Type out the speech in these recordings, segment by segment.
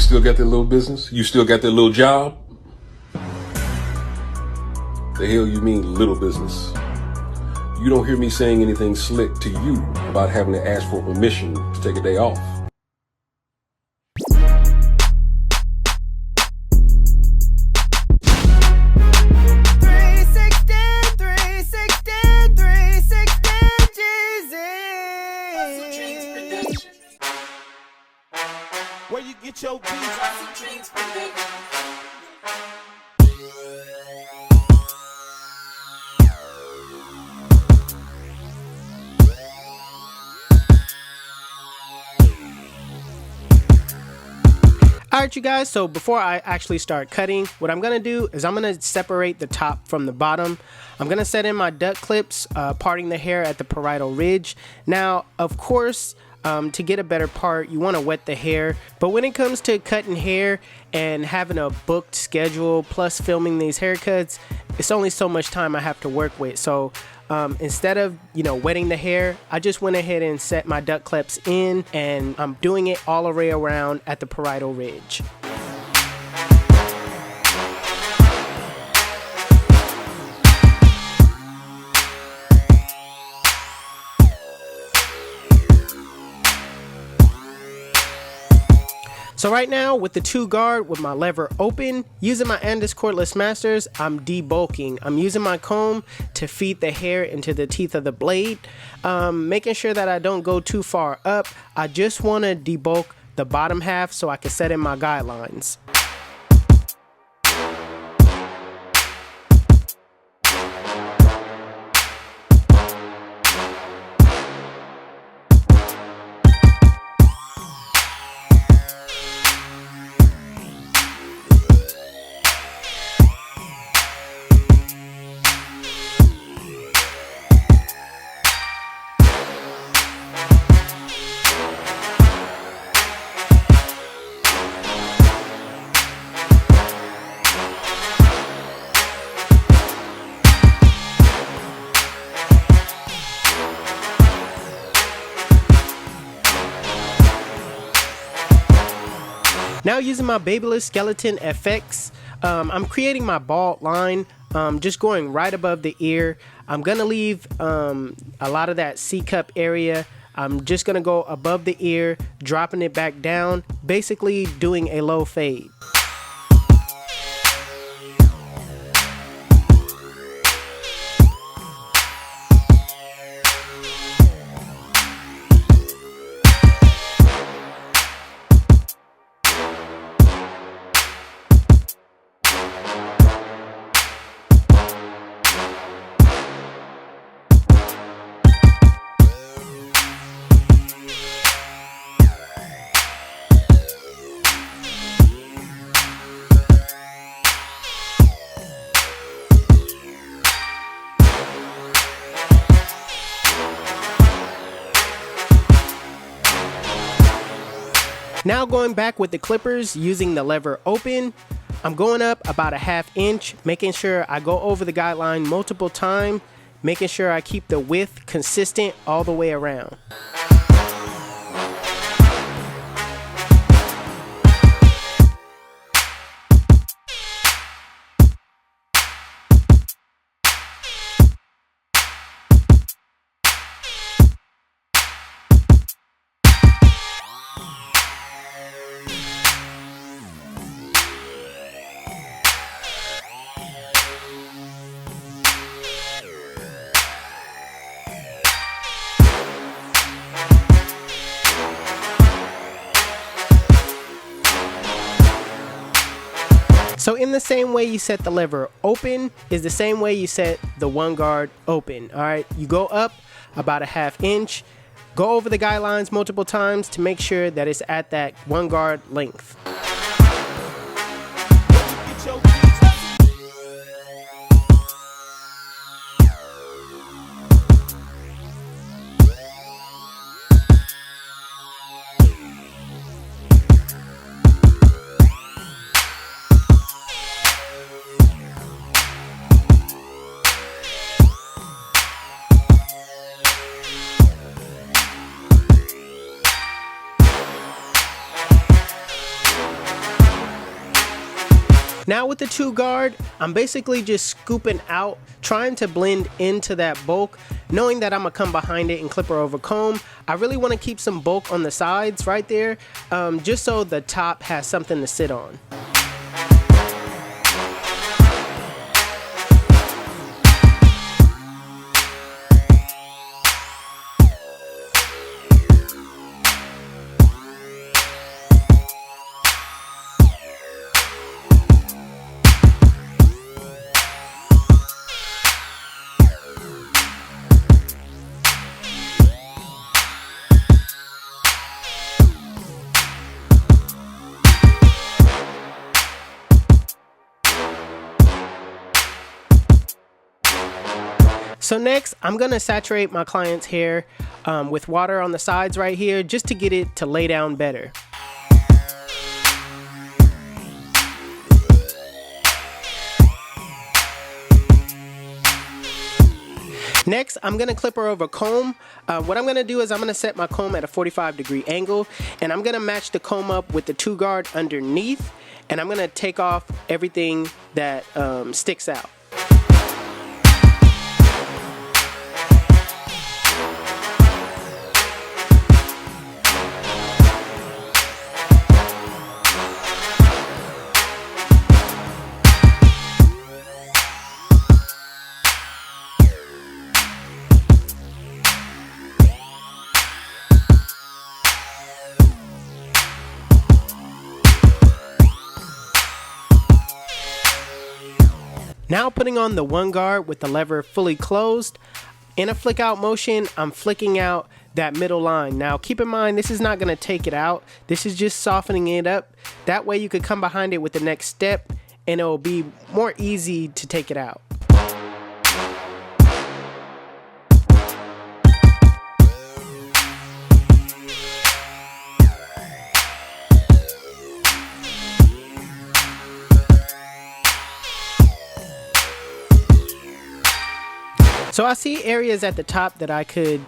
still got that little business? You still got that little job? The hell you mean little business? You don't hear me saying anything slick to you about having to ask for permission to take a day off. Where you get your beats? HustleDreamProduction. Alright you guys, so before I actually start cutting, what I'm going to do is I'm going to separate the top from the bottom. I'm going to set in my duck clips, parting the hair at the parietal ridge. Now, of course, to get a better part, you want to wet the hair, but when it comes to cutting hair and having a booked schedule plus filming these haircuts, it's only so much time I have to work with. So instead of wetting the hair, I just went ahead and set my duck clips in, and I'm doing it all the way around at the parietal ridge. So right now, with the 2 guard, with my lever open, using my Andis cordless masters, I'm debulking. I'm using my comb to feed the hair into the teeth of the blade, making sure that I don't go too far up. I just want to debulk the bottom half so I can set in my guidelines. Now using my Babyless Skeleton FX, I'm creating my bald line, just going right above the ear. I'm gonna leave a lot of that C-cup area. I'm just gonna go above the ear, dropping it back down, basically doing a low fade. Now going back with the clippers, using the lever open, I'm going up about a ½ inch, making sure I go over the guideline multiple times, making sure I keep the width consistent all the way around. So in the same way you set the lever open is the same way you set the 1 guard open. All right, you go up about a ½ inch, go over the guidelines multiple times to make sure that it's at that 1 guard length. Now with the 2 guard, I'm basically just scooping out, trying to blend into that bulk, knowing that I'm gonna come behind it and clipper over comb. I really want to keep some bulk on the sides right there, just so the top has something to sit on. So next, I'm gonna saturate my client's hair with water on the sides right here, just to get it to lay down better. Next, I'm gonna clipper over comb. What I'm gonna do is I'm gonna set my comb at a 45-degree angle, and I'm gonna match the comb up with the 2 guard underneath, and I'm gonna take off everything that sticks out. Now putting on the 1 guard with the lever fully closed. In a flick out motion, I'm flicking out that middle line. Now keep in mind, this is not gonna take it out. This is just softening it up. That way you could come behind it with the next step and it will be more easy to take it out. So I see areas at the top that I could,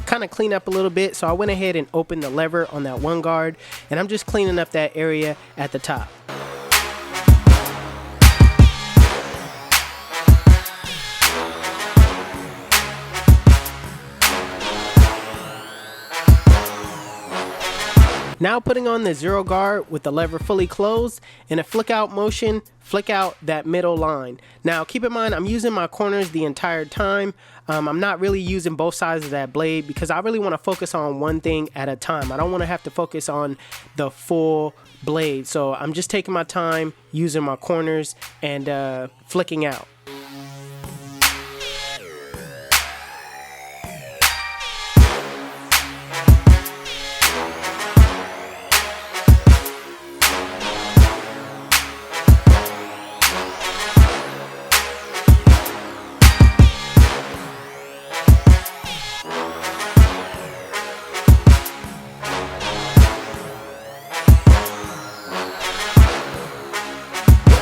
kind of clean up a little bit. So I went ahead and opened the lever on that 1 guard, and I'm just cleaning up that area at the top. Now putting on the 0 guard with the lever fully closed, in a flick out motion, flick out that middle line. Now keep in mind, I'm using my corners the entire time. I'm not really using both sides of that blade because I really want to focus on one thing at a time. I don't want to have to focus on the full blade. So I'm just taking my time using my corners and flicking out.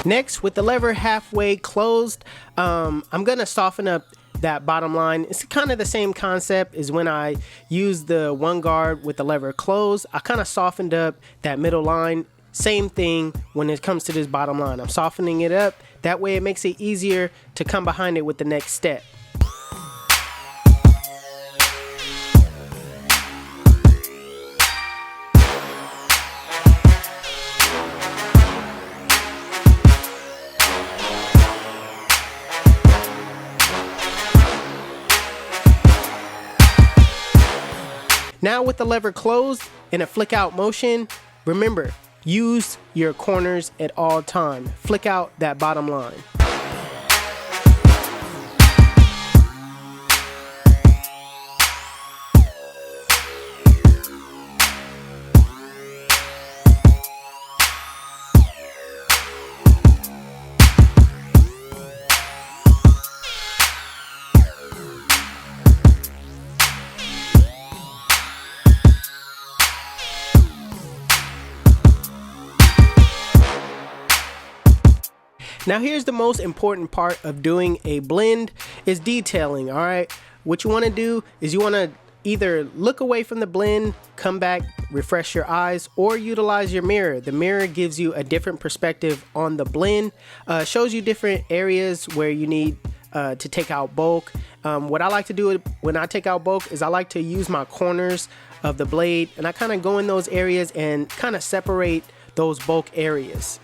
Next, with the lever halfway closed, I'm gonna soften up that bottom line. It's kind of the same concept as when I used the 1 guard with the lever closed. I kind of softened up that middle line. Same thing when it comes to this bottom line. I'm softening it up. That way it makes it easier to come behind it with the next step. Now with the lever closed in a flick out motion, remember, use your corners at all time. Flick out that bottom line. Now here's the most important part of doing a blend is detailing, all right? What you want to do is you want to either look away from the blend, come back, refresh your eyes, or utilize your mirror. The mirror gives you a different perspective on the blend, shows you different areas where you need to take out bulk. What I like to do when I take out bulk is I like to use my corners of the blade, and I kind of go in those areas and kind of separate those bulk areas.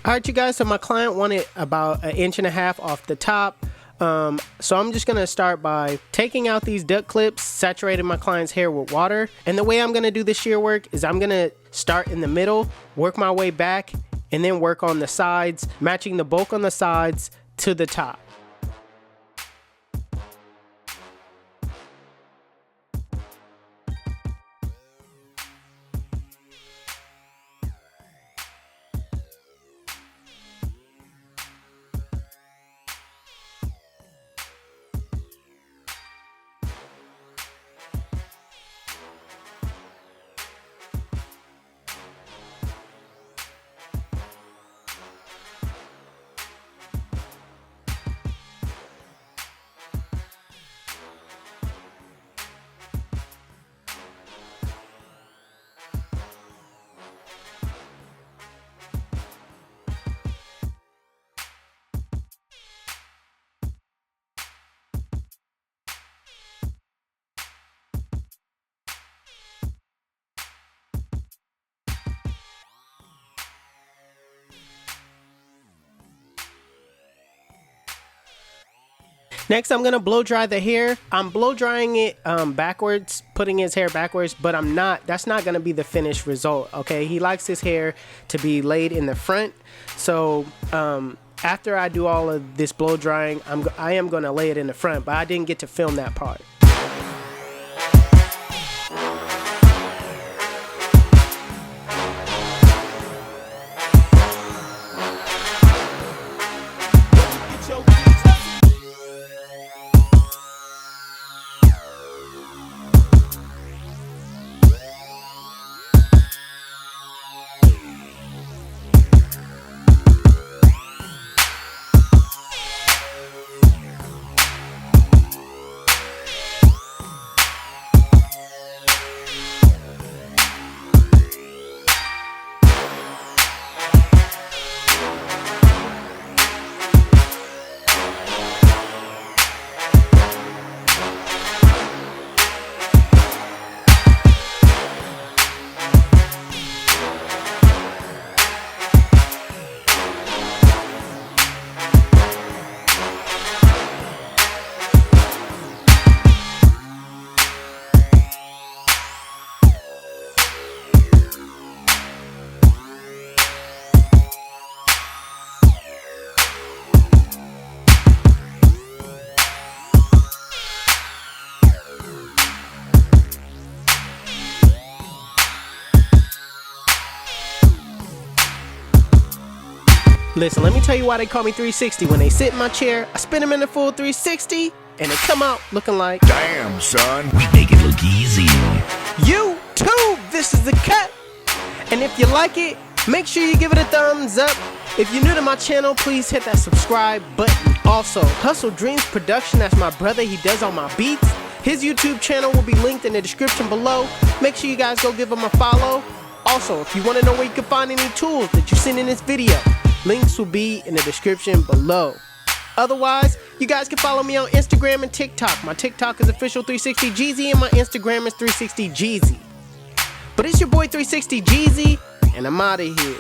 Alright you guys, so my client wanted about 1.5 inches off the top. So I'm just gonna start by taking out these duct clips, saturating my client's hair with water. And the way I'm gonna do the shear work is I'm gonna start in the middle, work my way back, and then work on the sides, matching the bulk on the sides to the top. Next, I'm gonna blow dry the hair. I'm blow drying it backwards, putting his hair backwards, but that's not gonna be the finished result, okay? He likes his hair to be laid in the front. So after I do all of this blow drying, I am gonna lay it in the front, but I didn't get to film that part. Listen, let me tell you why they call me 360. When they sit in my chair, I spin them in the full 360, and they come out looking like, damn, son, we make it look easy. YouTube, this is the cut. And if you like it, make sure you give it a thumbs up. If you're new to my channel, please hit that subscribe button. Also, HustleDreamProduction, that's my brother, he does all my beats. His YouTube channel will be linked in the description below. Make sure you guys go give him a follow. Also, if you want to know where you can find any tools that you seen in this video, links will be in the description below. Otherwise, you guys can follow me on Instagram and TikTok. My TikTok is official360Jeezy and my Instagram is 360Jeezy. But it's your boy 360Jeezy, and I'm out of here.